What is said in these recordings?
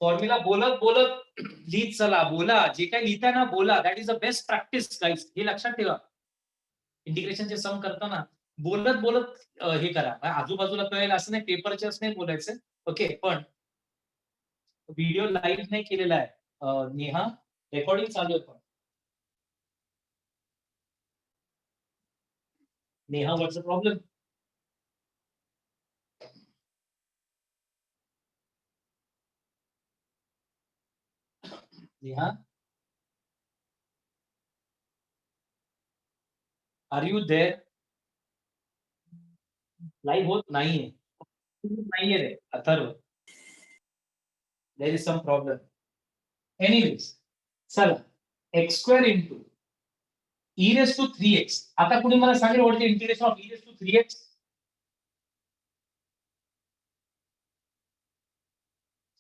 Formula बोलत बोलत लिहित चला, बोला. जे काही लिहिताय ना बोला. That is the best practice guys. हे लक्षात ठेवा. इंटिग्रेशनचे सम करताना बोलत बोलत हे करा. आजूबाजूला कळेल असं नाही, पेपरच्याच नाही बोलायचं. ओके, पण व्हिडिओ लाईव्ह नाही केलेला आहे. नेहा, रेकॉर्डिंग चालू आहे पण. Neha, what's the problem? Neha, are you there? Live होत नाहीये. नाहीये रे Atharva. There is some problem. Anyways, चला. X square into e raise to 3x. आता कुणी मला सांगेल what is the integration of e raise to 3x?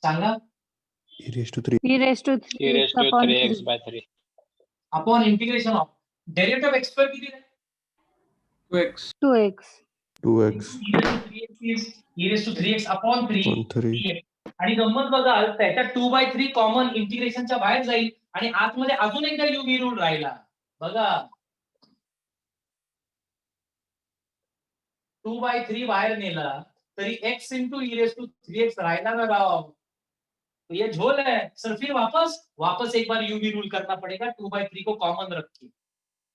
सांगा. e raised to 3 e raised to 3x upon 3x 3. by 3. Upon integration of derivative of x square किती आहे? 2x. 2x. 2x e raise to 3x upon 3. on 3 आणि गंमत बघाल त्याच्यात 2/3 common इंटिग्रेशनच्या बाहेर जाईल आणि आतमध्ये अजून एकदा युव्ही रूल राहिला. बघा, 2/3 बाहेर नेला तरी x into e raise to 3x राहिला ना राव. तो ये झोल है सर. फिर वापस एक बार यू भी रूल करना पड़ेगा. 2/3 को कॉमन रख के.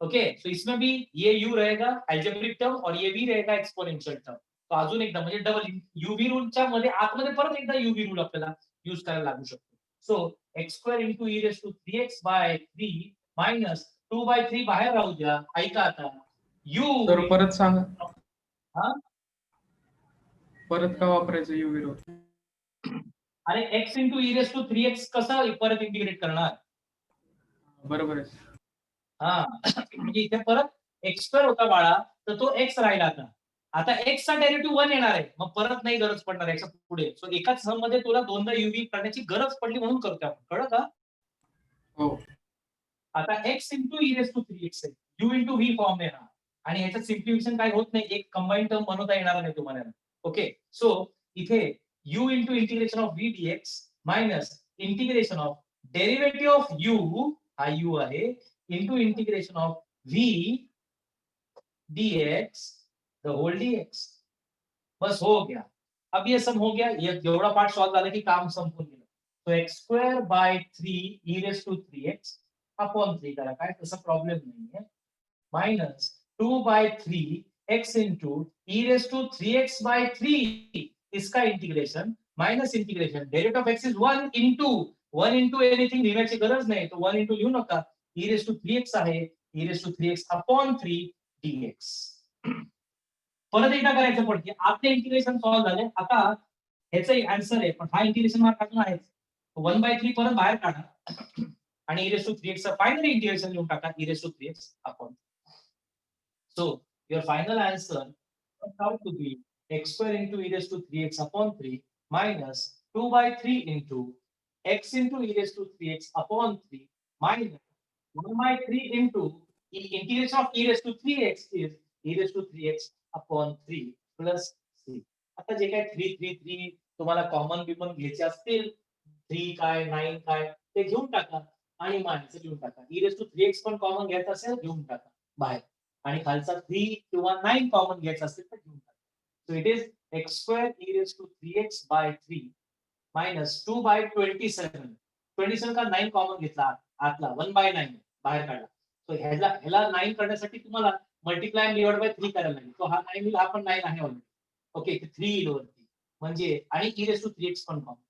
ओके, सो इसमें भी ये u रहेगा अल्जेब्रिक टर्म और ये भी रहेगा एक्सपोनेंशियल टर्म. तो अजून एकदा म्हणजे डबल युव्ही रूलच्या मध्ये आतमध्ये परत एकदा युव्ही रूल आपल्याला यूज करायला लागू शकतो. So x square into e raise to 3x by 3 minus 2/3 बाहेर राहू द्या. ऐका आता, यू तर परत सांगा. हा, परत का वापरायचं यू विरोध? अरे x into e raise to 3x कसं परत इंटिग्रेट करणार? बरोबर आहे. हा, म्हणजे इथे परत एक्स स्क्वेअर होता बाळा, तर तो एक्स राहिला. आता एक्स चा डेरिव्हेटिव्ह 1 येणार आहे. मग परत नाही गरज पडणार याच्या पुढे. सो एकाच सम मध्ये तुला दोनदा युव्ही करण्याची गरज पडली म्हणून करतोय आपण. कळलं का? हो. आता x into e raise to 3x आहे. यू इंटू व्ही फॉर्म येणार आणि ह्याच्यात सिम्प्लिफिकेशन काही होत नाही. एक कंबाईन टर्म बनवता येणार नाही तुम्हाला. ओके, सो इथे u into integration of v dx minus integration of derivative of u, हा u आहे, into integration of v dx the whole dx. बस हो गया. अब ये सम हो गया. ये एवढा पार्ट सॉल्व झाला की काम संपून गेलं. तो x square by 3 e raise to 3x upon 3 करा. काय तसा प्रॉब्लेम नाहीये. Minus 2/3 x into e raise to 3x by 3 इसका integration minus integration derivative of x is 1 into anything लिहायची गरज नाही. तो 1 इंटू लिहू नका. ई रेस टू 3x आहे. E raise to 3x upon 3 dx. परत एकदा करायचं पडते. आपले इंटिग्रेशन सॉल्व्ह झाले. आता ह्याचं आन्सर आहे, पण हा इंटिग्रेशन मार्क अजून आहे. 1/3 परत बाहेर काढा आणि ई रेस टू 3x चं फायनल इंटिग्रेशन लिहून टाका. E raise to 3x upon. So your final answer comes out to be x square into e raised to 3x upon 3 minus 2/3 into x into e raised to 3x upon 3 minus 1/3 into integration of e raised to 3x is e raised to 3x upon 3 plus 3. आता जे काय 3 3 3 तुम्हाला common Biman घ्यायचे असतील, 3 काय 9 काय ते घेऊन टाका आणि मायनस घेऊन टाका. e raised to 3x पण कॉमन घ्यायचं असेल घेऊन टाका बाहेर. आणि खालचा 3 किंवा 9 कॉमन घ्यायचा असेल तर घेऊन टाका. So it is x square e raise to 3x by 3 minus 2/27. 27 का 9 कॉमन घेतला आतला 1/9 बाहेर काढला. सो ह्याला 9 करण्यासाठी तुम्हाला मल्टिप्लाय आणि डिवाइड बाय 3 करायला लागेल. तो हा 9 येईल, हा पण 9 आहे ऑलरेडी. ओके, 3 येईल वरती म्हणजे. आणि ई रेस टू 3x पण common.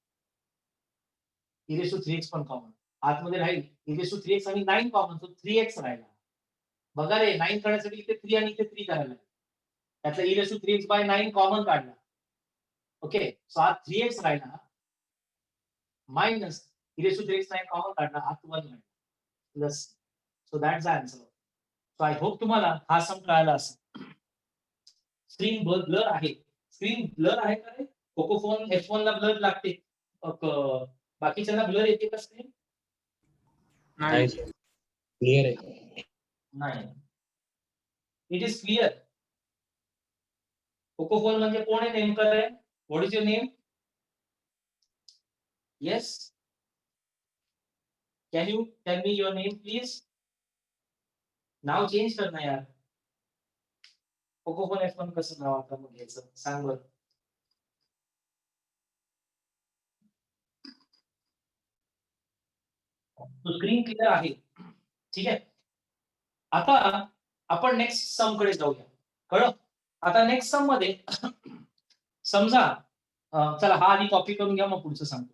E raise to 3x पण कॉमन आतमध्ये राहील. ई रेस टू 3x आणि 9 कॉमन, सो 3x राहिला. बघा रे, 9 करण्यासाठी इथे 3 आणि इथे 3 करायला लागेल. त्यातला e raise to 3x by 9 common काढला. ओके, सो हा 3x राहिला minus e raise to 3x 9 common काढला, हा 1 राहिला plus. So that's the answer. So I hope तुम्हाला हा सम कळाला असेल. स्क्रीन ब्लर आहे. स्क्रीन ब्लर आहे का रे? कोकोफोन F1 ला ब्लर लागते, बाकीच्यांना ब्लर येते का स्क्रीन? नाही. क्लियर आहे. नाही. It is clear. कोकोफोन म्हणजे कोण आहे नेमकं रे? What is your name? Yes. Can you tell me your name, please? नाव चेंज करना यार. पोकोफोन F1 कसं नाव आता मग घ्यायचं सांग बरं. तो स्क्रीन क्लिअर आहे. ठीक आहे. आता आपण नेक्स्ट सम कडे जाऊया. कळलं? आता नेक्स्ट सम मध्ये समजा चला हा आधी कॉपी करून घ्या मग पुढचं सांगतो.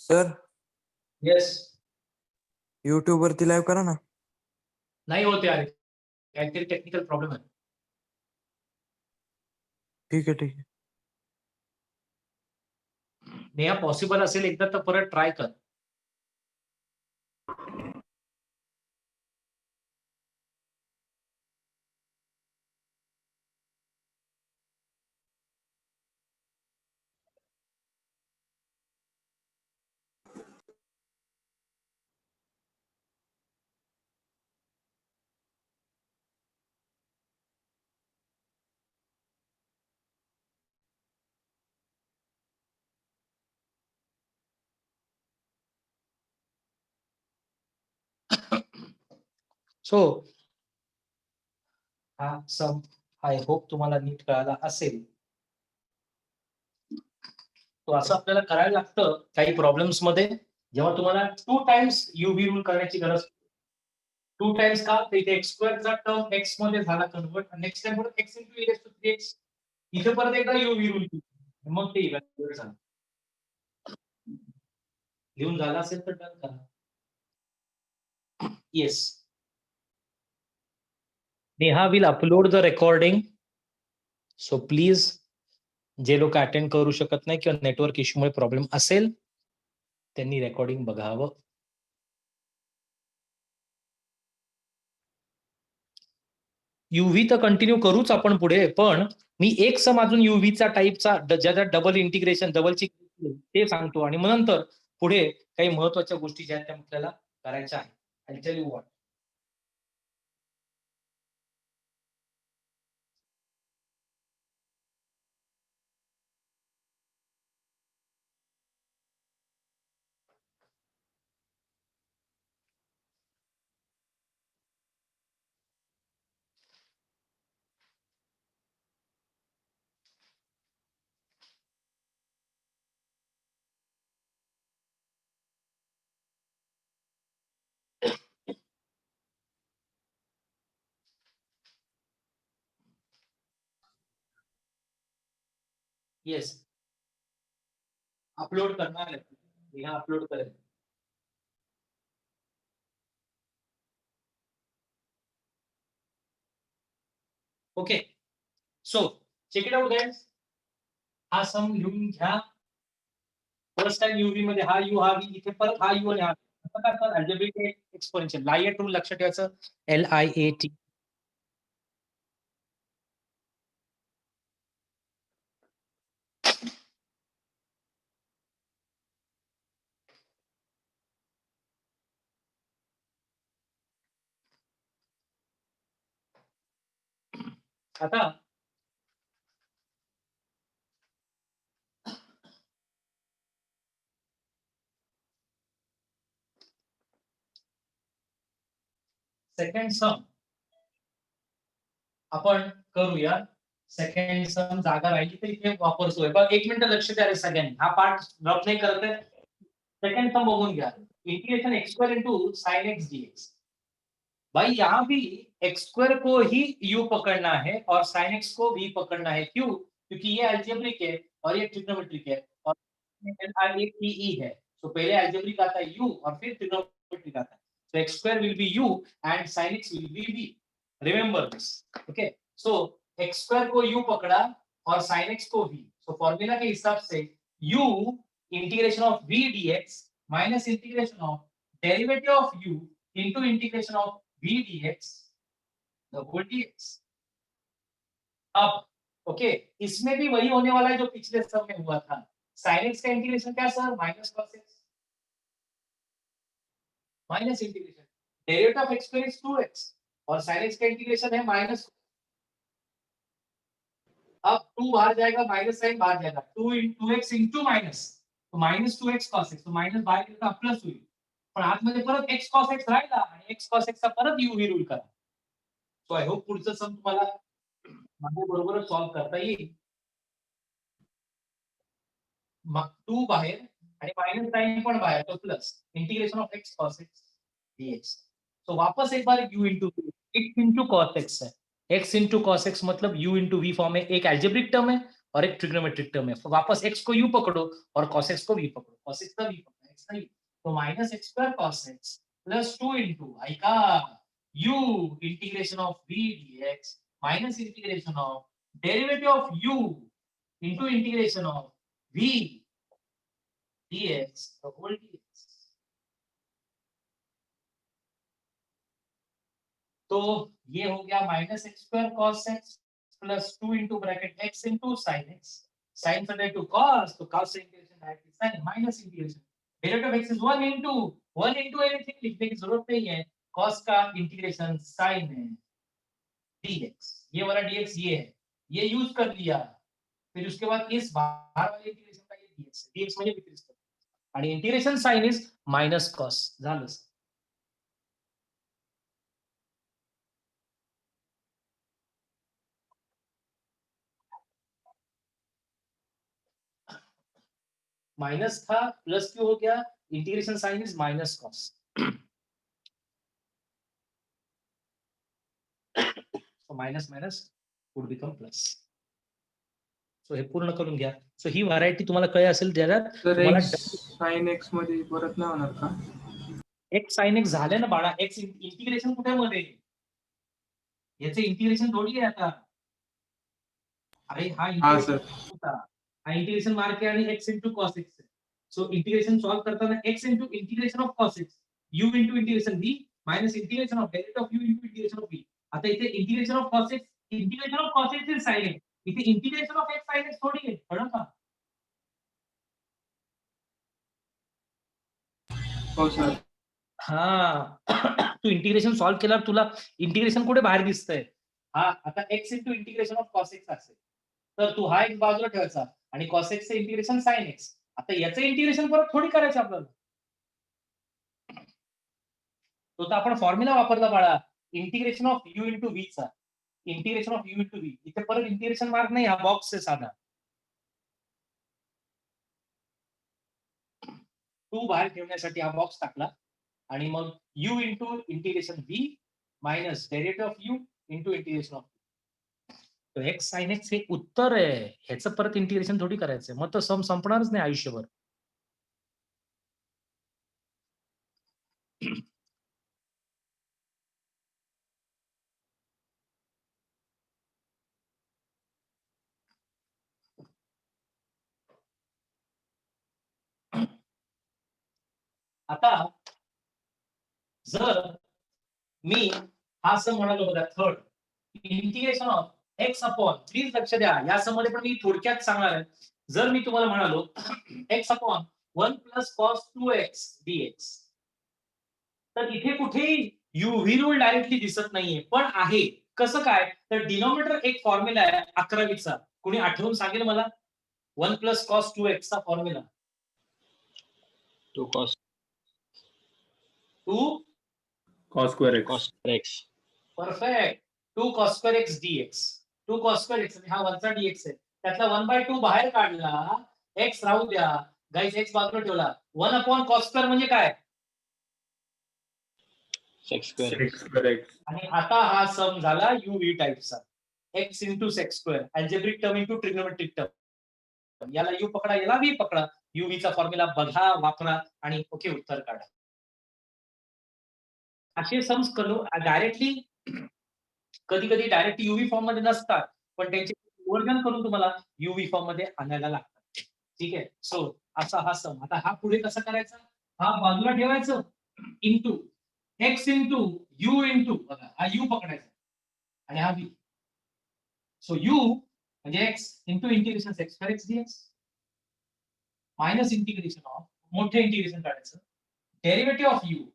Sir yes. YouTube वरती लाईव्ह करा ना. नाही होते अरे काहीतरी टेक्निकल प्रॉब्लेम आहे. ठीक आहे ठीक आहे. नेहा पॉसिबल असेल एकदा तर परत ट्राय कर. सो हा सम आय होप तुम्हाला नीट कळाला असेल. तो असं आपल्याला करायला लागतं काही प्रॉब्लेम्स मध्ये जेव्हा तुम्हाला 2 टाइम्स UV रूल करण्याची गरज. 2 टाइम्स का तर इथे एक्स स्क्वेअरचा टर्म एक्स मध्ये झाला कन्वर्ट नेक्स्ट टाइम परत x into e to 3x इथे परत एकदा UV रूल मग ते इव्हॅल्युएट झालं. लिहून झाला असेल तर डन करा. Yes. Neha will upload the recording. So please जे लोक अटेंड करू शकत नाही किंवा नेटवर्क इश्यूमुळे प्रॉब्लेम असेल त्यांनी रेकॉर्डिंग बघावं. UV तर कंटिन्यू करूच आपण पुढे पण मी एक सम अजून UVचा टाईपचा ज्याचा डबल इंटिग्रेशन डबलची ते सांगतो आणि मग नंतर पुढे काही महत्वाच्या गोष्टी ज्या आहेत त्या आपल्याला करायच्या आहेत. I'll tell you what. Yes. Upload करणार आहे. नेहा अपलोड करेल. Okay. So check it out guys. हा सम लिहून घ्या. फर्स्ट टाइम UV मध्ये हा U हा V इथे परत हा U आणि हा असं करतात अल्जेब्रिक एक्सपोनेन्शियल लायट रूल लक्षात ठेवायचं. LIAT. आता सेकंड सम आपण करूया. सेकंड सम जागा राहिली तर इथे वापरतोय. बघ 1 मिनिट लक्ष द्या रे सगळ्यांनी. हा पार्ट रफ नाही करत आहे. सेकंड सम बघून घ्या. Integration x square into sin x dx. भाई यहाँ भी x स्क्वायर को ही u पकड़ना है और sin x को v पकड़ना है. क्यों? क्योंकि ये अलजेब्रिक है और ये ट्रिग्नोमेट्रिक है और ये PE है. तो पहले अलजेब्रिक आता है u और फिर ट्रिग्नोमेट्रिक आता है. So x square will be u and sin x will be v. Remember this. Okay. So x square को u पकड़ा और sin x को v. So फॉर्मूला के हिसाब से u integration of v dx minus integration of derivative of u into integration of v dx the whole dx. अब okay इसमें भी वही होने वाला है जो पिछले सब में हुआ था. sin x का इंटीग्रेशन क्या sir? Minus cos x minus integration derivative of x square is 2x और sin x का इंटीग्रेशन है माइनस. अब 2 बाहर जाएगा माइनस साइन बाहर जाएगा 2x into माइनस तो माइनस 2x cos x तो माइनस बाहेर गेला प्लस होईल. पण आतमध्ये परत x cos x राहिला आणि x cos x चा परत u v रूल करा. सो आय होप पुढचं सम तुम्हाला माझ्या बरोबर सॉल्व करता येईल. मग 2 बाहेर आणि माइनस साइन पण बाहेर तो plus integration of x cos x dx. तो वापस एक बार u into v x into cos x है. x into cos x मतलब u into v फॉर्म में एक अलजेब्रिक टर्म है और एक ट्रिग्नोमेट्रिक टर्म है. तो वापस x को u पकड़ो और cos x को v पकड़ो. cos x का v पकड़ो x का u. तो minus x square cos x plus 2 into i का u integration of v dx minus integration of derivative of u into integration of v dx the whole dx. तो ये हो गया minus x square cos x plus 2 into bracket x into sine x. Sine से direct to cos तो cos से integration direct sine minus integration derivative of x is 1 into anything लिखने की जरूरत नहीं है. कॉस का इंटीग्रेशन साइन है dx. ये वाला dx ये है ये यूज कर लिया. फिर उसके बाद इस बाहर वाले इंटीग्रेशन का ये dx म्हणजे विथ रिस्पेक्ट आणि integration sine is minus cos झालं. माइनस था प्लस क्यों हो गया? Integration sine is minus cos. So minus minus would become plus. So हे पूर्ण करून घ्या. सो ही व्हरायटी तुम्हाला कळली असेल ज्याच्यात तर तुम्हाला x sin x मध्ये परत नाही होणार का? x sin x झाले ना बाळा. x इंटिग्रेशन कुठे मध्ये याचे इंटिग्रेशन थोडी आहे आता. अरे हा हा सर इंटिग्रेशन होता. हा इंटिग्रेशन मार्क आहे आणि x into cos x. So integration solve करताना x into integration of cos x u into integration v minus integration of derivative of u into integration of v. आता इथे integration of cos x is sin x. इथे integration of x sin x थोडी आहे. कळलं का? हो sir. हा तू integration solve केल्यावर तुला इंटिग्रेशन कुठे बाहेर दिसतंय? हा आता x into integration of cos x असेल तर तू हा एक बाजूला ठेवायचा आणि cos x चे इंटिग्रेशन sin x. आता याचं इंटिग्रेशन परत थोडी करायचं आपल्याला. तो तर आपण फॉर्म्युला वापरला बाळा integration of u into v चा. Integration of u into v इथे परत इंटिग्रेशन मार्क नाही. हा बॉक्स आहे साधा. 2 बाहेर ठेवण्यासाठी हा बॉक्स टाकला आणि मग u into integration v minus derivative of u into integration of तो x sin x हे उत्तर आहे. ह्याचं परत इंटिग्रेशन थोडी करायचंय. मग तो सम संपणारच नाही आयुष्यभर. आता जर मी हा सम म्हणालो बघा third integration of x upon please लक्ष द्या या सम मध्ये पण मी थोडक्यात सांगणार आहे. जर मी तुम्हाला म्हणालो x upon 1 plus cos 2x dx तर इथे कुठेही uv रूल डायरेक्टली दिसत नाहीये पण आहे. कसं काय तर डिनॉमिनेटर एक फॉर्म्युला आहे 11वीचा. कोणी आठवून सांगेल मला 1 प्लस cos 2x चा formula? 2 cos 2 cos square x. cos square x. Perfect 2 cos square x dx. 2 cos square x हा वरचा dx आहे त्यातला 1/2 बाहेर काढला x राहू द्या गाईस x बाजूला ठेवला 1/cos square म्हणजे काय Sec square x. आणि आता हा सम झाला uv टाइपचा x into sec square algebraic term into trigonometric term याला u पकडा याला v पकडा uv चा फॉर्म्युला बघा वापरा आणि ओके उत्तर काढा असे सम्स डायरेक्टली कधी कधी डायरेक्ट युव्ही फॉर्म मध्ये नसतात पण त्यांचे वर्जन करून तुम्हाला युव्ही फॉर्म मध्ये आणायला लागतात ठीक आहे सो असा हा सम आता हा पुढे कसा करायचा हा बाजूला ठेवायचं into x into u into बघा हा यू पकडायचा आणि हा व्ही सो यू म्हणजे x into integration x square x dx minus integration of मोठे इंटिग्रेशन काढायचं derivative of u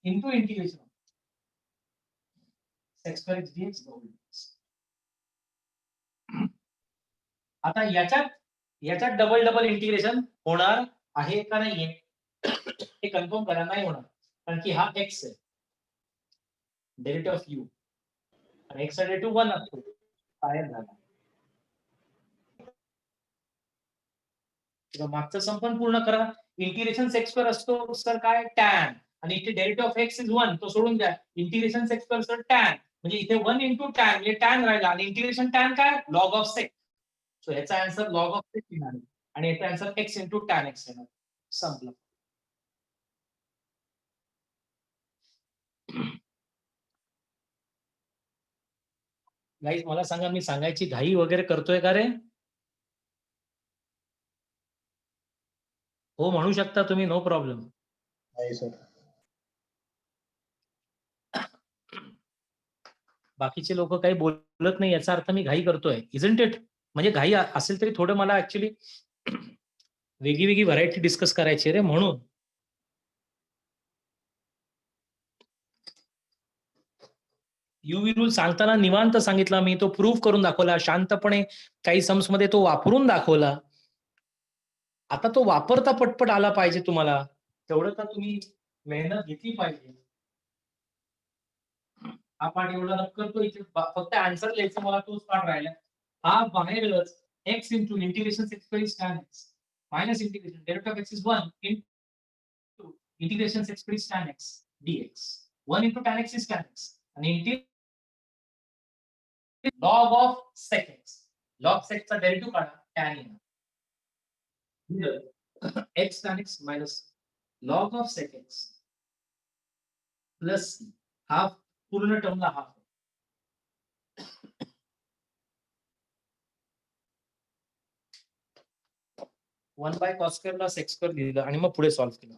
into integration x square x dx आता याच्यात डबल डबल इंटिग्रेशन होणार आहे का नाहीये हे कन्फर्म करा नाही होणार कारण की हा x आहे डेरिव्हेटिव्ह ऑफ u आणि x चा डेरिव्हेटिव्ह 1 असतो काय झाला मागचं सम पण पूर्ण करा इंटिग्रेशन सेक्स स्क्वेअर असतो सर काय टॅन आणि इथे डेरिव्हेटिव्ह ऑफ x इज 1 तो सोडून द्या integration sec x square sir tan म्हणजे इथे 1 into tan म्हणजे टॅन राहिला आणि इंटिग्रेशन टॅन काय लॉग ऑफ सेक सो याचा आन्सर लॉग ऑफ सेक येणार आणि याचा answer x into tan x येणार संपलं गाईज मला सांगा मी सांगायची घाई वगैरे करतोय का रे हो म्हणू शकता तुम्ही नो प्रॉब्लेम नाही सर बाकीचे लोक काही बोलत नाही याचा अर्थ मी घाई करतोय इजंट इट म्हणजे घाई असेल तरी थोडं मला ऍक्च्युली वेगळी वेगळी व्हरायटी डिस्कस करायची रे म्हणून युव्ही रूल सांगताना निवांत सांगितला मी तो प्रूव्ह करून दाखवला शांतपणे काही सम्स मध्ये तो वापरून दाखवला आता तो वापरता पटपट आला पाहिजे तुम्हाला तेवढं तर तुम्ही मेहनत घेतली पाहिजे हा पाठ एवढा रफ करतो इथे फक्त आन्सर लिहायचं मला तोच पाठ राहिला हा बाहेरच x into integration x square is tan x minus integration derivative of x is 1 into integration x square is tan x dx 1 into tan x is tan x and log of sec x log sec चा derivative काढा tan येणार x tan x minus log of sec x plus half पूर्ण टर्मला half 1/cos square ला sec square लिहिलं आणि मग पुढे solve केलं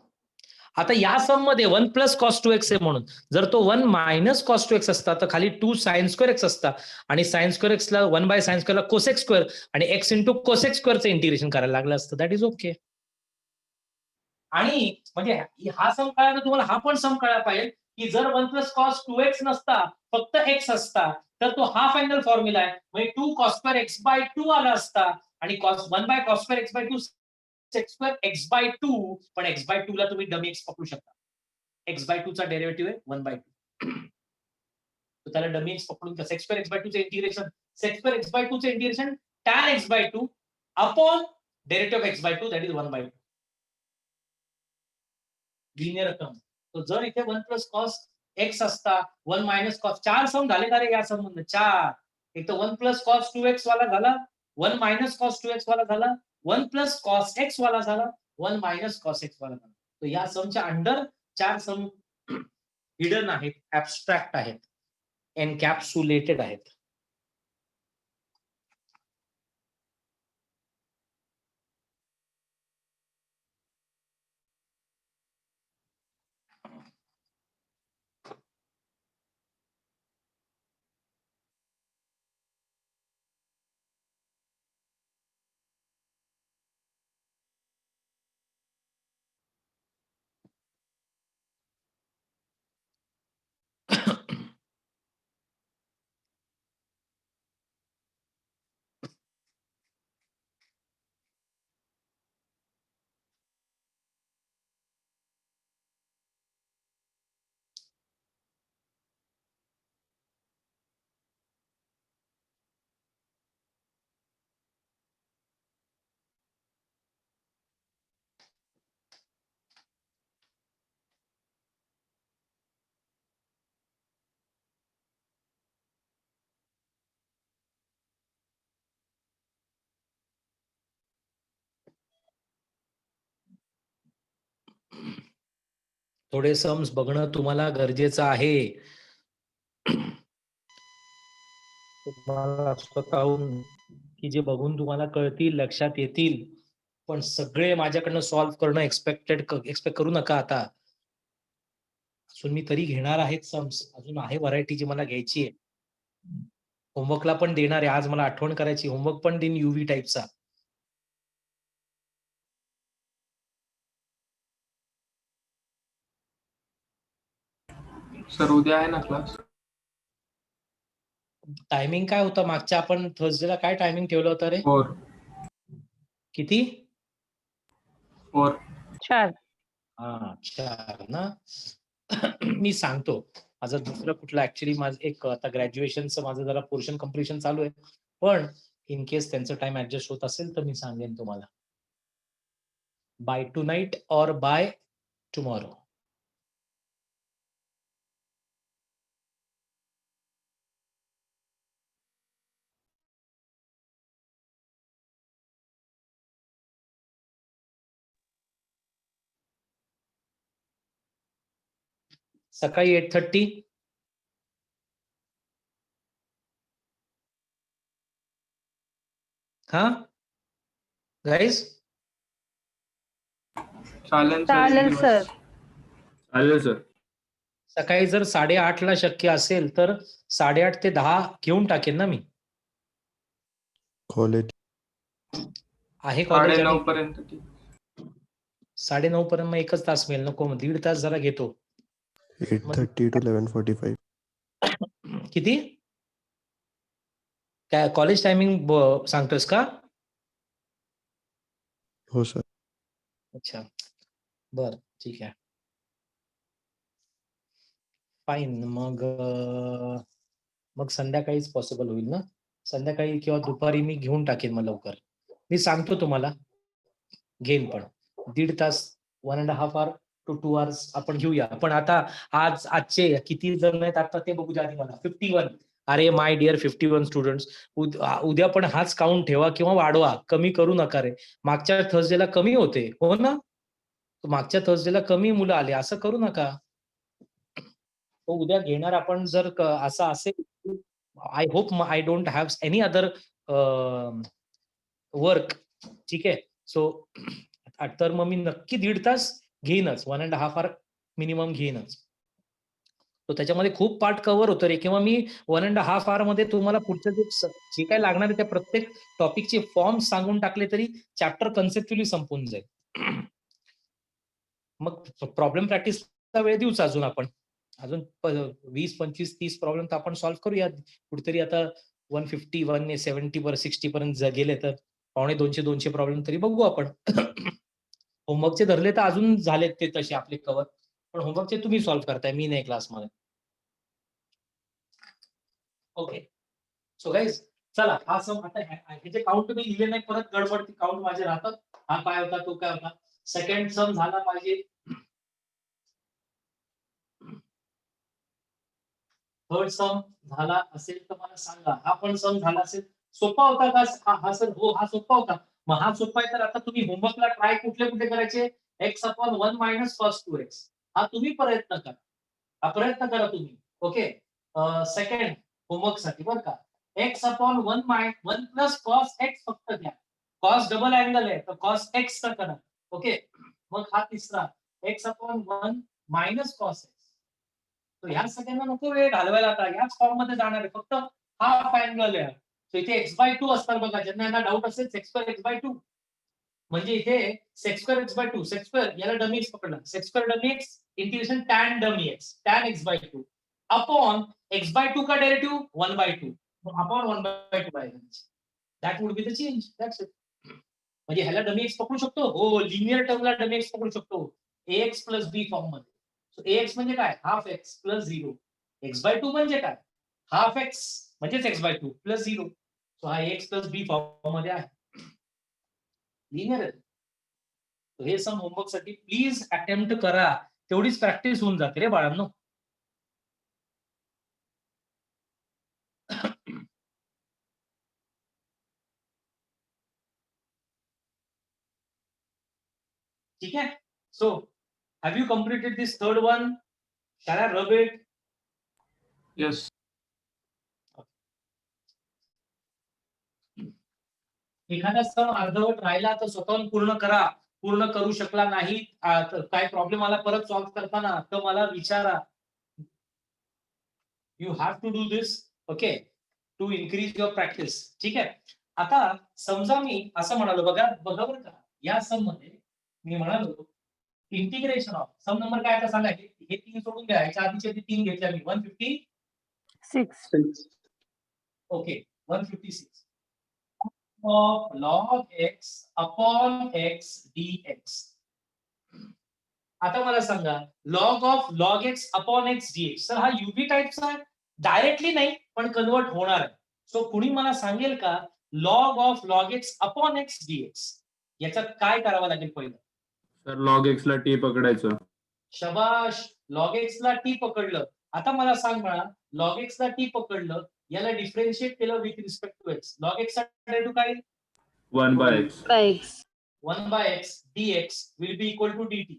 आता या सम मध्ये 1 plus cos 2x आहे म्हणून जर तो 1 minus cos 2x असता तर खाली 2 sin square x असता आणि sin square x ला 1/sin square ला cosec square आणि x into cosec square चं इंटिग्रेशन करायला लागलं असतं दॅट इज ओके आणि म्हणजे हा सम कळायला तुम्हाला हा पण सम कळायला पाहिजे की जर 1 plus cos 2x नसता फक्त x असता तर तो हाफ अँगल फॉर्म्युला आहे म्हणजे 2 cos square x/2 आला असता आणि 1/cos square x/2 sec square x/2 पण x/2 ला तुम्ही डमी x पकडू शकता x/2 चा डेरिव्हेटिव्ह आहे 1/2 तर त्याला डमी x पकडून sec square x/2 चे इंटिग्रेशन sec square x/2 चे integration tan x/2 upon derivative of x/2 that is 1/2 linear term तो जर इथे 1 plus cos x असता 1 minus cos 4 सम झाले का रे या सम मध्ये 4 एक तर 1 plus cos 2x वाला झाला 1 minus cos 2x वाला झाला 1 plus cos x वाला झाला 1 minus cos x वाला झाला तो या समच्या अंडर 4 सम हिडन आहेत ऍब्स्ट्रॅक्ट आहेत एनकॅप्सुलेटेड आहेत थोडे सम्स बघणं तुम्हाला गरजेचं आहे. तुम्हाला स्वतःहून की जे बघून तुम्हाला कळतील, लक्षात येतील. पण सगळे माझ्याकडनं सॉल्व्ह करणं एक्सपेक्ट करू नका आता. अजून मी तरी घेणार आहेत सम्स. अजून आहे व्हरायटी जी मला घ्यायची आहे. होमवर्कला पण देणार आहे. आज मला आठवण करायची. होमवर्क पण देईन UV टाईपचा. सर उद्या आहे ना क्लास? टायमिंग काय होतं मागच्या आपण थर्सडेला काय टायमिंग ठेवलं होतं रे? 4. किती? 4. 4. हा 4 ना. मी सांगतो माझं दुसरं कुठलं ऍक्च्युली माझं एक आता ग्रॅज्युएशनचं माझं जरा पोर्शन कम्प्लिशन चालू आहे. पण इन केस त्यांचं टाइम ऍडजस्ट होत असेल तर मी सांगेन तुम्हाला. By two night or bye tomorrow. सकाळी 8:30. हा गाईज चालेल चालेल सर. चालेल सर. सकाळी जर 8:30ला शक्य असेल तर 8:30 ते 10 घेऊन टाकेन ना मी. कॉलेज आहे कॉलेज 9:30 पर्यंत. 9:30 पर्यंत मग 1 तास मिळेल. नको मग 1.5 तास जरा घेतो. 8:30 to 11:45. किती? काय कॉलेज टायमिंग सांगतोस का? हो सर. अच्छा बर ठीक आहे. फाईन. मग संध्याकाळीच पॉसिबल होईल ना. संध्याकाळी किंवा दुपारी मी घेऊन टाकेन मग लवकर. मी सांगतो तुम्हाला घेईन पण 1.5 तास 1.5 hour to 2 hours आपण घेऊया. पण आता आजचे किती जण आहेत आता ते बघू द्या आधी मला. 51. अरे माय डिअर 51 स्टुडंट्स, उद्या पण हाच काउंट ठेवा किंवा वाढवा. कमी करू नका रे. मागच्या थर्सडेला कमी होते हो ना. मागच्या थर्सडेला कमी मुलं आले. असं करू नका. तो उद्या घेणार आपण. जर असं असेल I hope I don't have any other work. ठीक आहे. सो तर मग मी नक्की 1.5 तास घेईनच. 1.5 hour मिनिमम घेईनच. तो त्याच्यामध्ये खूप पार्ट कव्हर होतो रे. किंवा मी 1.5 hour मध्ये तुम्हाला पुढचं जे काय लागणार आहे त्या प्रत्येक टॉपिकचे फॉर्म सांगून टाकले तरी चॅप्टर कन्सेप्च्युअली संपून जाईल. मग प्रॉब्लेम प्रॅक्टिसचा वेळ देऊच अजून आपण. अजून 20, 25, 30 प्रॉब्लेम तर आपण सॉल्व्ह करूया. कुठेतरी आता 150, 170, 60 पर्यंत गेले तर 250-200 प्रॉब्लेम तरी बघू आपण. होमवर्कचे धरले तर अजून झालेत ते तसे आपले कव्हर. पण होमवर्कचे तुम्ही सॉल्व्ह करताय, मी नाही क्लासमध्ये. ओके. सो गाईज चला हा सम आता ह्याचे काउंट मी लिहिले नाही. परत गडबड ती काउंट माझे राहतात. हा काय होता तो काय होता. सेकंड सम झाला पाहिजे. थर्ड सम झाला असेल तर मला सांगा. हा पण सम झाला असेल. सोपा होता का हा सर? हो हा सोपा होता. मग हा सोपा आहे तर आता तुम्ही होमवर्कला ट्राय कुठले करायचे. x/1 - cos 2x. हा तुम्ही प्रयत्न करा. हा प्रयत्न करा तुम्ही. ओके. सेकंड होमवर्क साठी बरं का. x/1 1 + cos x फक्त घ्या. cos डबल अँगल आहे तर cos x चा करा. ओके. मग हा तिसरा x/1 - cos x. ह्या सगळ्यांना नको वेळ घालवायला. आता याच फॉर्म मध्ये जाणार आहे. फक्त हाफ अँगल आहे. इथे x/2 असणार बघा. ज्यांना यांना डाऊट असेल sec² x/2 म्हणजे इथे sec² x/2 sec² याला डमी एक्स पकडला. sec² dummy x integration tan dummy x tan x/2 upon x/2 का डेरिव्हेटिव्ह 1/2 अपॉन 1/2 आहे. That would be the change. That's it. म्हणजे ह्याला डमी एक्स पकडू शकतो. हो लिनियर टर्मला डमी एक्स पकडू शकतो. ax + b फॉर्म मध्ये. ax म्हणजे काय हाफ एक्स प्लस 0. x/2 म्हणजे काय हाफ एक्स म्हणजेच x/2 प्लस 0. सो हा ax + b फॉर्म मध्ये आहे. लिनियर आहे. हे सम होमवर्क साठी प्लीज अटेम्प्ट करा. तेवढीच प्रॅक्टिस होऊन जाते रे बाळांनो. ठीक आहे. So Have you completed this third one? Shall I rub it? Yes. एखादा सम अर्धवट राहिला तर स्वतःहून पूर्ण करा. पूर्ण करू शकला नाही तर काय प्रॉब्लेम आला परत सॉल्व्ह करताना तर मला विचारा. You have to do this. Okay, to increase your practice. ठीक आहे. आता समजा मी असं म्हणालो, बघा बरोबर का, या सम मध्ये मी म्हणालो इंटिग्रेशन ऑफ सम नंबर काय आता सांगा. हे 3 सोडून द्या, याच्या आधीचे 3 घेतल्या मी. 156. Okay, 156 of log x upon x dx. आता मला सांगा, log of log x upon x dx. Sir हा युव्ही टाइपचा आहे, डायरेक्टली नाही पण कन्वर्ट होणार आहे. सो कुणी मला सांगेल का log of log x upon x dx याच्यात काय करावं लागेल पहिलं? सर लॉग एक्स ला टी पकडायचं. शबाश, log x ला टी पकडलं. आता मला सांग मला, log x ला टी पकडलं, याला डिफरेंशिएट केलं with respect to x. log x चा डेरिव्हेटिव्ह काय? 1/x. 1/x dx will be equal to dt.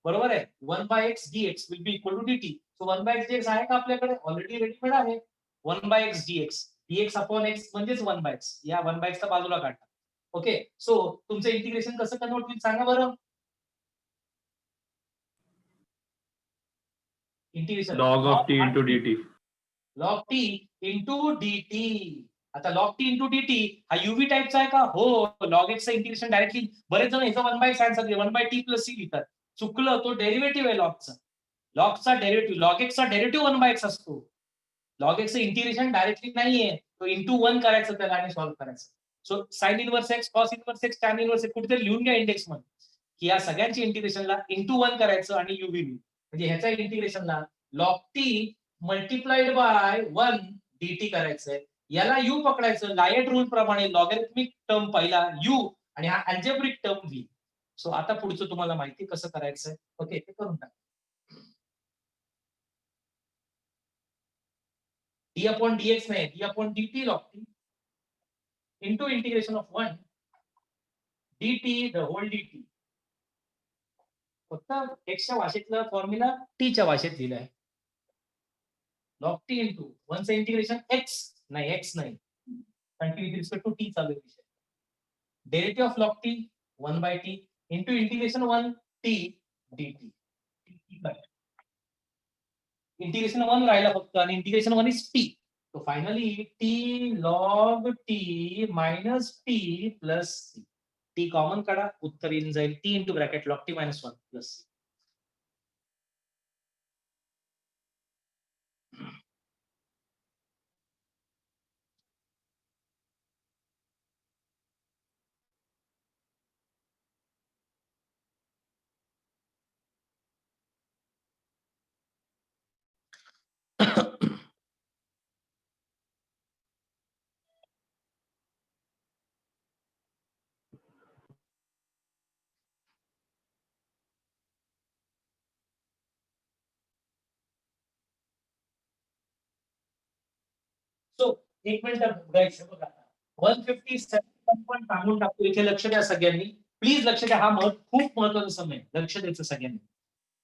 बरोबर आहे. 1/x dx will be equal to dt. So 1/x dx आहे का आपल्याकडे? ऑलरेडी रेडीमेड आहे. 1/x dx. dx upon x म्हणजेच 1/x. या 1/x ला बाजूला काढा. ओके, सो तुमचं इंटिग्रेशन कसं कन्वर्ट होईल सांगा बरं. Integration Log of t into dt. log t into dt. आता log t into dt हा युव्ही टाइपचा आहे का? हो. log x चं इंटिग्रेशन डायरेक्टली, बरेच जण याचं 1/x आन्सर 1/t + c लिहितात. चुकलं, तो डेरिव्हेटिव्ह आहे लॉगचा. लॉगचा डेरिव्हेटिव्ह, log x चा डेरिव्हेटिव्ह 1/x असतो. log x चं इंटिग्रेशन डायरेक्टली नाहीये, तो इंटू 1 करायचं त्याला आणि सॉल्व्ह करायचं. So sine inverse x, cos inverse x, tan inverse x कुठेतरी लिहून घ्या इंडेक्स मध्ये, की या सगळ्यांची इंटिग्रेशनला इंटू 1 करायचं आणि युव्ही लिहू. म्हणजे ह्याच्या इंटिग्रेशनला log t multiplied by 1 dt करायचंय. याला u पकडायचं, लायट रूल प्रमाणे लॉगॅरिथमिक टर्म पहिला u आणि हा अल्जेब्रिक टर्म v. सो आता पुढचं तुम्हाला माहिती कसं करायचंय. ओके, ते करून टाका. d upon dx नाही, d upon dt log t into integration of 1 dt the whole dt. फक्त x च्या भाषेतला फॉर्म्युला t च्या भाषेत लिहिलाय. log t into 1 चं इंटिग्रेशन x नाही, कारण की विथ रिस्पेक्ट टू t चालू आहे विषय. Derivative of log t 1/t into integration 1 t dt. Integration 1 राहिला फक्त आणि integration 1 is t. So finally t log t minus t plus c. t common काढा, उत्तर येऊन जाईल t into bracket log t minus 1 plus c. So एक minute बघायचं बघा. 157 पण सांगून टाकतो, इथे लक्ष द्या सगळ्यांनी. प्लीज लक्ष द्या, हा खूप महत्वाचा सम आहे, लक्ष द्यायचं सगळ्यांनी.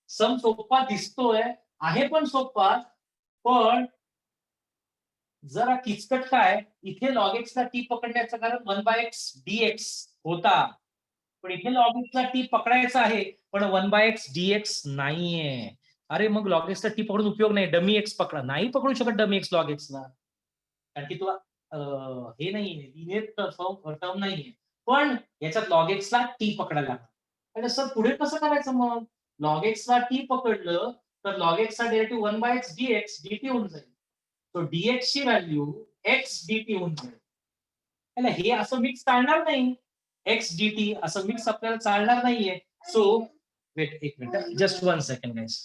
सम सोपा दिसतोय, आहे पण सोपा, पण जरा किचकट काय, इथे log x ला t पकडण्याचं कारण 1/x dx होता, पण इथे log x ला t पकडायचा आहे पण 1/x dx नाहीये. अरे मग log x ला t पकडून उपयोग नाही, डमी x पकडा. नाही पकडू शकत डमी x log x ला, कारण की तो हे नाहीये, लिनियर टर्म नाहीये. पण याच्यात log x ला t पकडायला लागला. सर पुढे कसं करायचं मग? log x ला t पकडलं तर log x चा डेरिव्हेटिव्ह 1/x dx dt होऊन जाईल. तो dx ची व्हॅल्यू x dt होऊन जाईल. हे असं मिक्स चालणार नाही, x dt असं मिक्स आपल्याला चालणार नाहीये. सो वेट एक minute, just 1 second guys.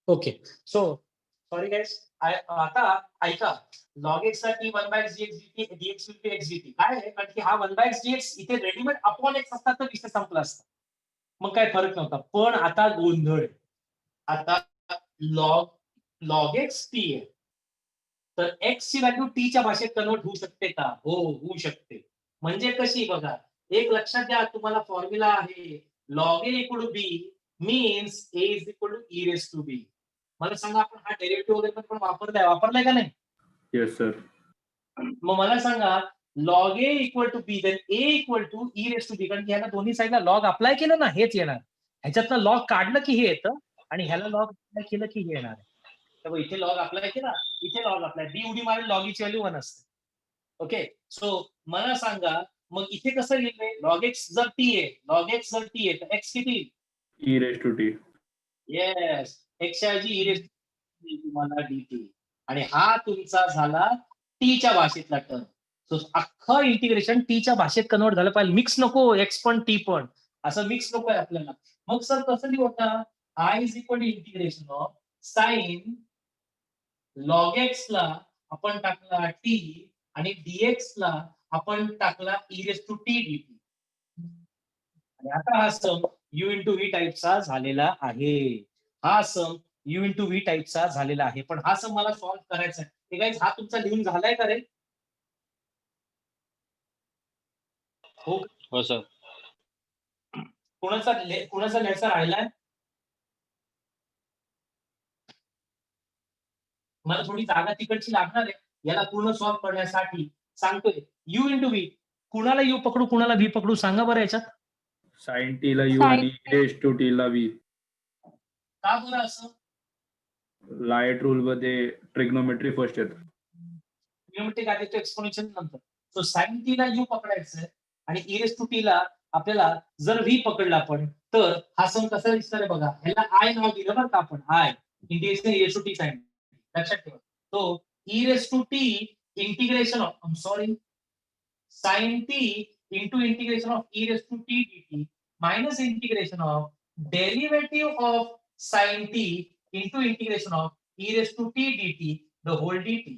Okay so sorry guys आता ऐका लॉग एक्स ला T 1/x dx dx will be x dt काय आहे कारण की हा 1/x dx इथे रेडीमेड अपॉन एक्स असता तर विषय संपला असता मग काय फरक नव्हता पण आता गोंधळ आहे. आता लॉग एक्स टी आहे तर एक्स ची व्हॅल्यू टी च्या भाषेत कन्वर्ट होऊ शकते का हो होऊ शकते म्हणजे कशी बघा एक लक्षात घ्या तुम्हाला फॉर्म्युला आहे log a equal to b means a is equal to e raise to b मला सांगा आपण हा डेरिव्हेटिव्ह वगैरे पण वापरलाय का नाही येस सर. मग मला सांगा log a equal to b then a equal to e raise to b कारण की ह्याला दोन्ही साईडला लॉग अप्लाय केलं ना हेच येणार ह्याच्यातनं लॉग काढलं की हे येतं आणि ह्याला लॉग अप्लाय केलं की हे येणार आहे इथे लॉग अप्लाय केला इथे लॉग अप्लाय बी उडी मारेल लॉगीची व्हॅल्यू 1 असते ओके सो मला सांगा मग इथे कसं लिहिलंय लॉग एक्स जर टी आहे तर एक्स किती e raise to t. Yes एक्सच्या ऐवजी ई रेस तुम्हाला dt आणि हा तुमचा झाला टीच्या भाषेतला टर्म सो अख्खं इंटिग्रेशन टीच्या भाषेत कन्वर्ट झालं पाहिजे मिक्स नको एक्स पण टी पण असं मिक्स नको आहे आपल्याला मग सर कसं लिहू आता I is equal to integration of sine log x ला आपण टाकला टी आणि डीएक्स ला आपण टाकला e raise to t dt आणि आता हा सम यू इंटू व्ही टाईपचा झालेला आहे हा सम यू इंटू व्ही टाईपचा झालेला आहे पण हा सम मला सॉल्व्ह करायचा आहे हे गाईज हा तुमचा लिहून झालाय का रे हो सर. कोणाचा लिहायचा राहिलाय मला थोडी जागा तिकडची लागणार आहे याला पूर्ण सॉल्व्ह करण्यासाठी सांगतोय यू इंटू व्ही कुणाला यू पकडू कुणाला व्ही पकडू सांगा बरं याच्यात साइन टी ला यू आणि ई रेस टू टी ला व्ही. का बरं असं लाईट रूल मध्ये ट्रिग्नोमेट्री फर्स्ट येतं. ट्रिग्नोमेट्रिक आधी तो एक्सपोनेन्शियल नंतर सो साइन टी ला यू पकडायचं आणि ई रेस टू टी ला आपल्याला जर व्ही पकडला आपण तर हा सम कसा दिसणार आहे बघा ह्याला आय नाव दिलं बरं का आपण I integration e raise to t sine लक्षात ठेवा तो e raise to t integration of sorry sine t into integration of e raise to t dt minus integration of derivative of sine t into integration of e raise to t dt the whole dt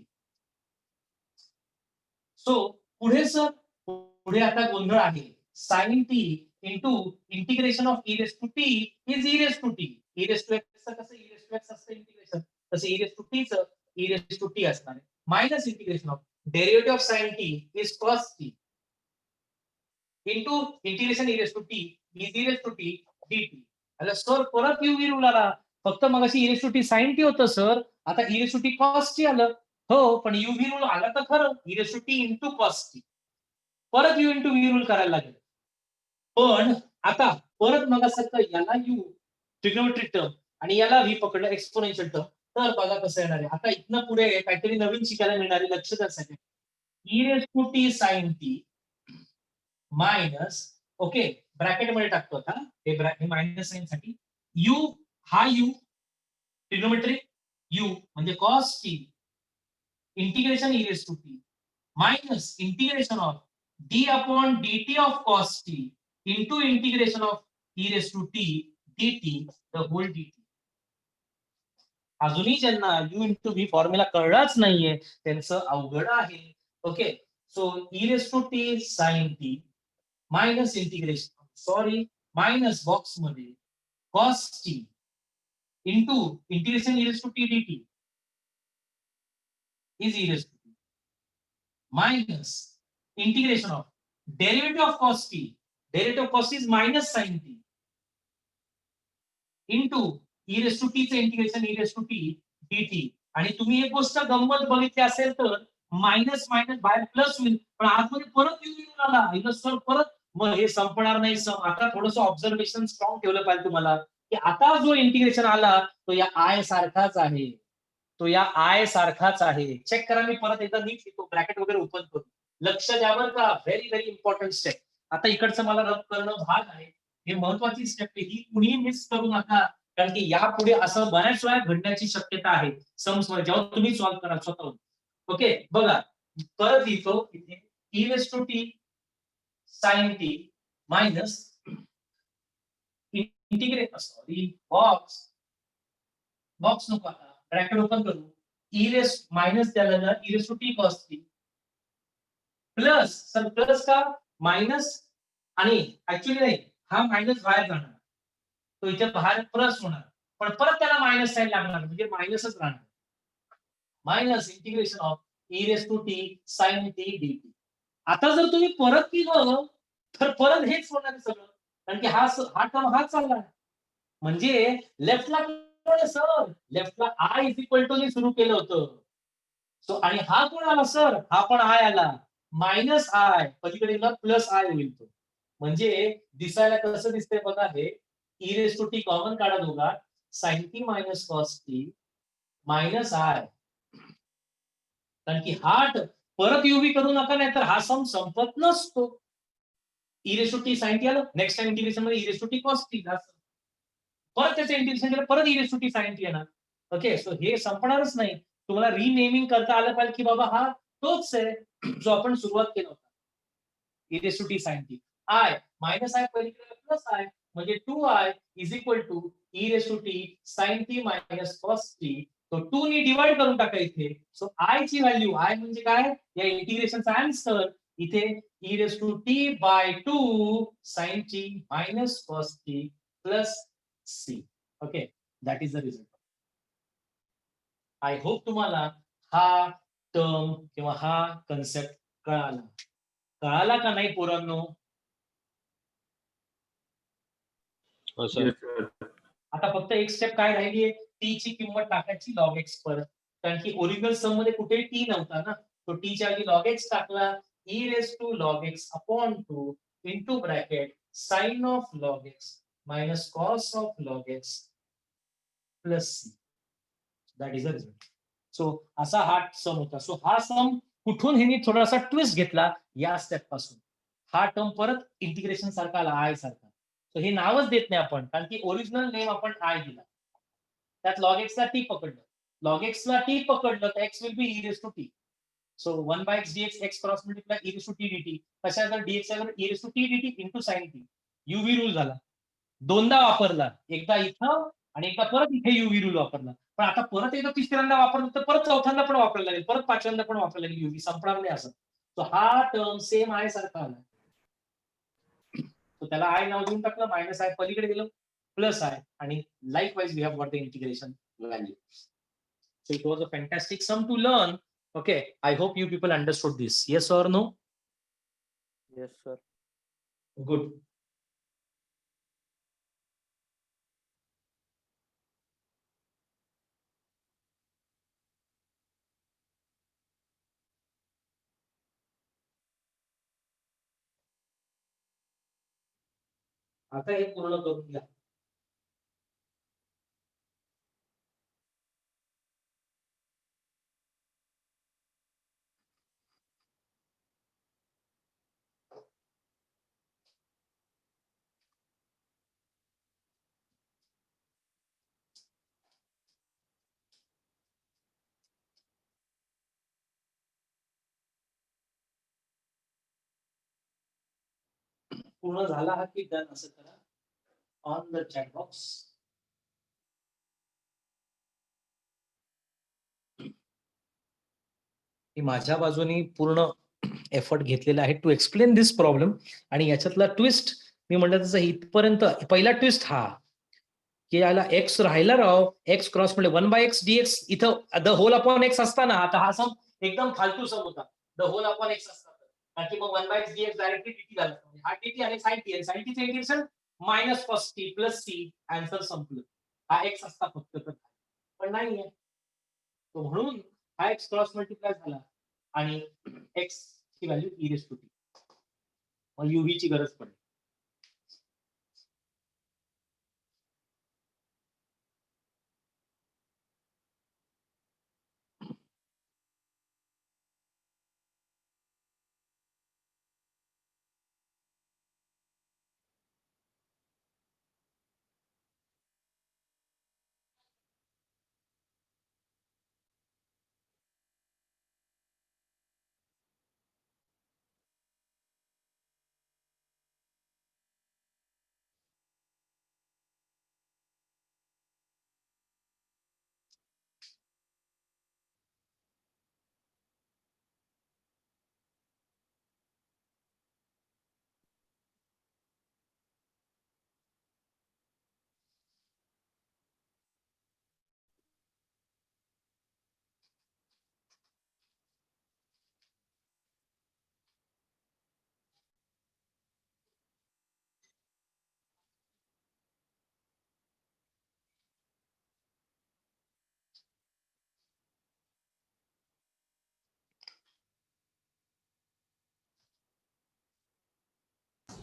so पुढे sir पुढे आता गोंधळ आहे sine t into integration of e raise to t is e raise to T E raise to x कसं e raise to x असतं integration तसं e raise to t चं e raise to t असणार आहे minus integration of derivative of sine t is cos t into integration e raise to t is e raise to t dt आता sir परत u v rule आला फक्त मगाशी e raise to t sine t होतं sir आता e raise to t cos t आलं हो पण यू व्ही रूल आला तर खरं e raise to t into cos t परत यू इंटू व्ही रूल करायला लागेल पण आता परत मग असं याला यू ट्रिग्नोमेट्रिक टर्म आणि याला व्ही पकडलं एक्सपोनेन्शियल टर्म तर बघा कसं येणार आहे आता इथनं पुढे काहीतरी नवीन शिकायला मिळणार आहे लक्ष द्यासाठी e raise to t sine t minus okay bracket मध्ये टाकतो आता हे मायनस साइन साठी यू हा यू ट्रिग्नोमेट्रिक यू म्हणजे cos t integration e raise to t minus integration of d upon dt of cos t into integration of e raised to t dt the whole dt अजूनही ज्यांना u into v formula कळलाच नाहीये त्यांचं अवघड आहे okay so e raised to t sin t minus integration sorry minus box मध्ये cos t into integration e raised to t dt is e raised to t minus integration of derivative of cos t derivative of cos t is minus sin t into e raised to t चे integration e raised to t dt आणि तुम्ही एक गोष्ट गंमत बघितली असेल तर minus minus बाहेर प्लस होईल पण आतमध्ये परत येऊन आला इथं सर परत मग हे संपणार नाही सर आता थोडंसं ऑब्झर्वेशन स्ट्रॉंग ठेवलं पाहिजे तुम्हाला की आता जो इंटिग्रेशन आला तो या आय सारखाच आहे तो या आय सारखाच आहे चेक करा मी परत एकदा नीट लिहितो ब्रॅकेट वगैरे ओपन करू लक्ष द्यावर का व्हेरी व्हेरी इम्पॉर्टंट स्टेप आता इकडचं मला रब करणं भाग आहे हे महत्वाची स्टेप आहे ही कुणीही मिस करू नका कारण की यापुढे असं बऱ्याच वेळा घडण्याची शक्यता आहे सम्स मध्ये जेव्हा तुम्ही सॉल्व्ह करा स्वतःहून ओके बघा परत लिहितो इथे e raise to t sine t minus integrate sorry box box नको आता ब्रॅकेट ओपन करू इरेस मायनस त्याला e raise to t cos t plus sir plus का मायनस आणि ऍक्च्युली नाही हा मायनस बाहेर जाणार तो इथे बाहेर प्लस होणार पण परत त्याला मायनस साईन लागणार म्हणजे मायनसच राहणार minus integration of e raise to t sine t d t आता जर तुम्ही परत केलं तर परत हेच होणार आहे सगळं कारण की हा टर्म हाच चालला आहे म्हणजे लेफ्टला सर लेफ्टला आय इज इक्वल टू सुरू केलं होतं सो आणि हा कोण आला सर हा पण आय आला मायनस आय पलीकडे प्लस आय होईल तो म्हणजे दिसायला कसं दिसतंय बघा हे इरेस टू टी कॉमन काढा दोघा sine t minus cos t minus I कारण की हा परत युवी करू नका नाही तर हा सम संपत नसतो e raise to t sine t आलं नेक्स्ट टाइम इंटिग्रेशन मध्ये e raise to t cos t परत त्याचं इंटिग्रेशन केलं परत e raise to t sine t येणार ओके सो हे संपणारच नाही तुम्हाला रिनेमिंग करता आलं पाहिजे की बाबा हा तोच आहे जो आपण सुरुवात केला होता e raise to t sine t I minus I पलीकडे प्लस आय म्हणजे 2i is equal to e raise to t sine t minus cos t तो 2 नी डिवाइड करून टाका इथे सो आय ची व्हॅल्यू आय म्हणजे काय या इंटिग्रेशनचा आन्सर इथे e raise to t by 2 sine t minus cos t plus C okay that is the result I hope तुम्हाला हा टर्म किंवा हा कन्सेप्ट कळाला का नाही पोरांनो Yes, sir. आता फक्त एक स्टेप काय राहिली आहे टी ची किंमत टाकायची लॉग एक्स परत कारण की ओरिजिनल सम मध्ये कुठे टी नव्हता ना तो टी च्या आधी लॉग एक्स टाकला e raise to log x upon 2 into bracket sine of log x minus cos of log x plus C that is a result so असा हा सम होता सो हा सम कुठून ह्यांनी थोडासा ट्विस्ट घेतला या स्टेप पासून हा टर्म परत इंटिग्रेशन सारखा आला आय सारखा सो हे नावच देत नाही आपण कारण की ओरिजिनल नेम आपण आय दिला त्यात लॉग एक्सला टी पकडलं लॉग एक्सला टी पकडलं तर x will be e raise to t so 1 by x dx x cross multiply e raise to t dt कशा जर dx e raise to t dt into sine t u v rule झाला दोनदा वापरला एकदा इथं आणि एकदा परत इथे युव्ही रूल वापरला पण आता परत एकदा तिसऱ्यांदा वापरलं तर परत चौथ्यांदा पण वापरायला लागेल परत पाचव्यांदा पण वापरायला लागेल युव्ही संपणार नाही असं सो हा टर्म सेम आहे सारखा आला तो त्याला आय नाव देऊन टाकलं मायनस आय पलीकडे गेलं प्लस आय आणि likewise we have got the integration value so it was a fantastic sum to learn okay I hope you people understood this yes or no Yes, sir. good आता हे पूर्ण करून घ्या पूर्ण झाला हा की डन असं करा ऑन द चॅट बॉक्स मी माझ्या बाजूने पूर्ण एफर्ट घेतलेला आहे टू एक्सप्लेन दिस प्रॉब्लेम आणि याच्यातला ट्विस्ट मी म्हटलं तसं इथपर्यंत पहिला ट्विस्ट हा की याला एक्स राहिला राव एक्स क्रॉस म्हणजे 1 बाय एक्स डीएक्स इथं द होल अपॉन एक्स असताना आता हा सम एकदम फालतू सम होता द होल अपॉन एक्स असताना कारण की मग 1 by x dx directly dt झाला हा टीटी आणि साइन टी साइन टीचं integration minus cos t plus C answer संपलं हा एक्स असता फक्त तर पण नाहीये तो म्हणून हा एक्स क्रॉस मल्टिप्लाय झाला आणि एक्स ची value e raise to t मग युव्ही ची गरज पडली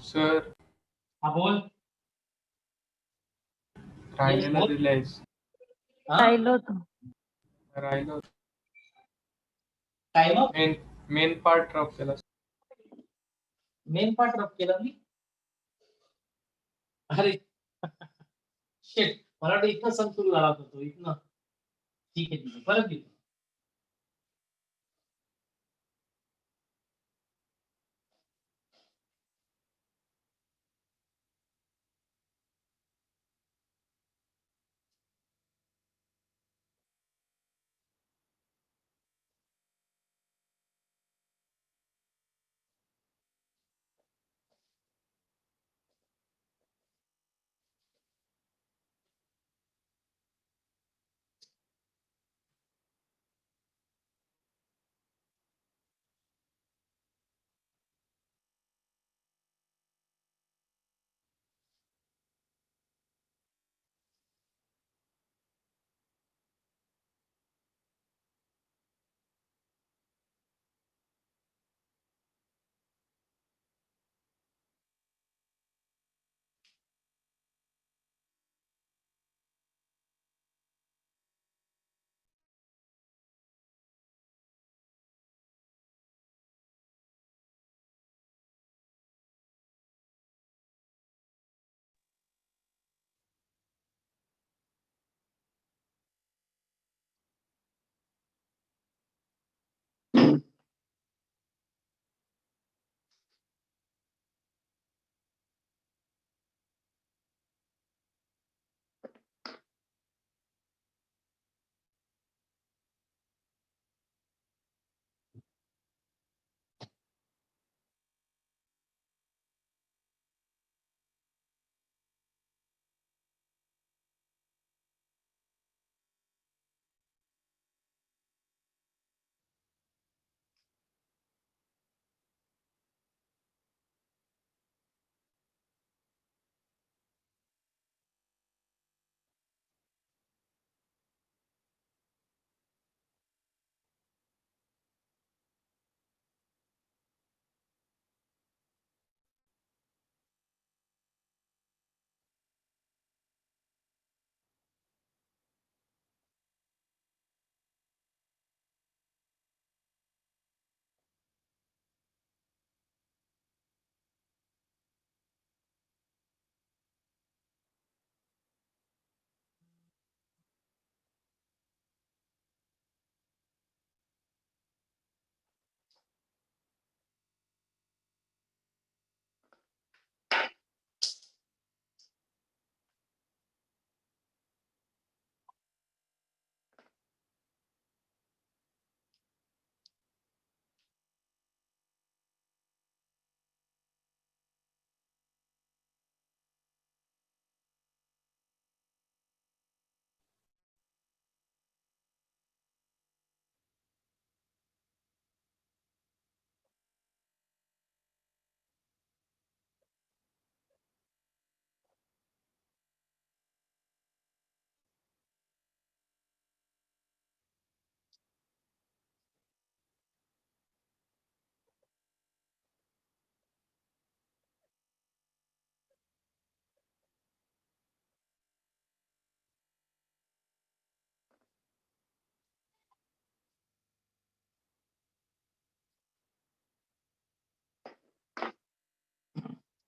सर हा बोल. राहिलेला बोल. दिलायस. हा? राहिलो होतो. राहिलं time up. Main part drop केला. मेन पार्ट रब केला मी. अरे शेट, मला वाटतं इथनं सम सुरू झाला होता तो इथनं. ठीक आहे, ठीक आहे, परत घेतो.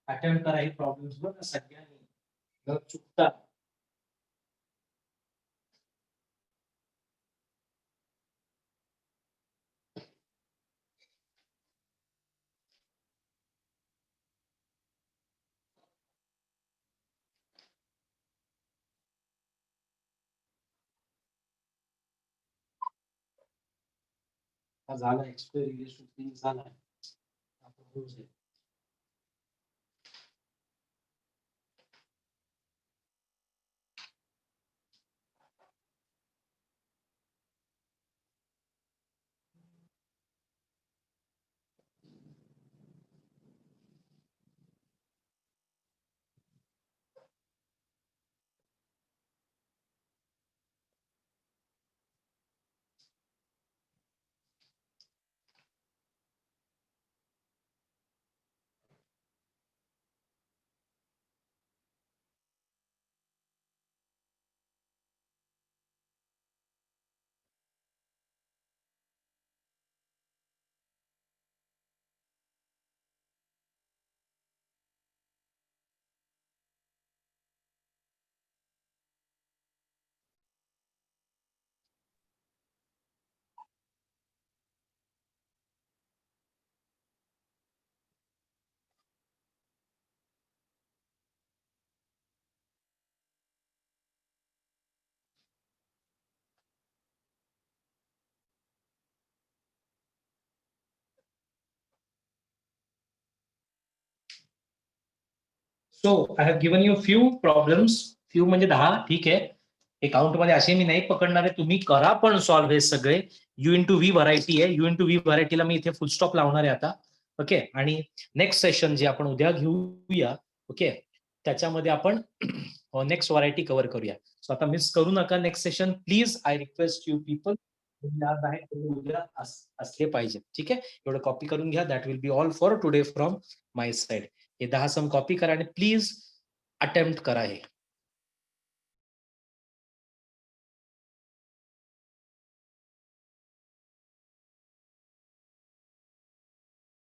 अटेम्प्ट करा ही प्रॉब्लेम्स बघ सगळ्यांनी, न चुकता. हा झाला एक्सपेरिमेंट झाला. आता होऊन जाईल. So I have given you few problems. Few म्हणजे 10. ठीक आहे. अकाउंट मध्ये असे मी नाही पकडणार आहे. तुम्ही करा पण सॉल्व्ह हे सगळे. यू इंटू व्ही व्हरायटी आहे. यू इंटू व्ही व्हरायटीला मी इथे फुल स्टॉप लावणार आहे आता. ओके. आणि नेक्स्ट सेशन जे आपण उद्या घेऊया, ओके, त्याच्यामध्ये आपण नेक्स्ट व्हरायटी कव्हर करूया. सो आता मिस करू नका next session please. I request you people उद्या असले पाहिजे. ठीक आहे. एवढं कॉपी करून घ्या. That will be all for today from my side. हे 10 सम कॉपी करा आणि प्लीज अटेम्प्ट करा हे.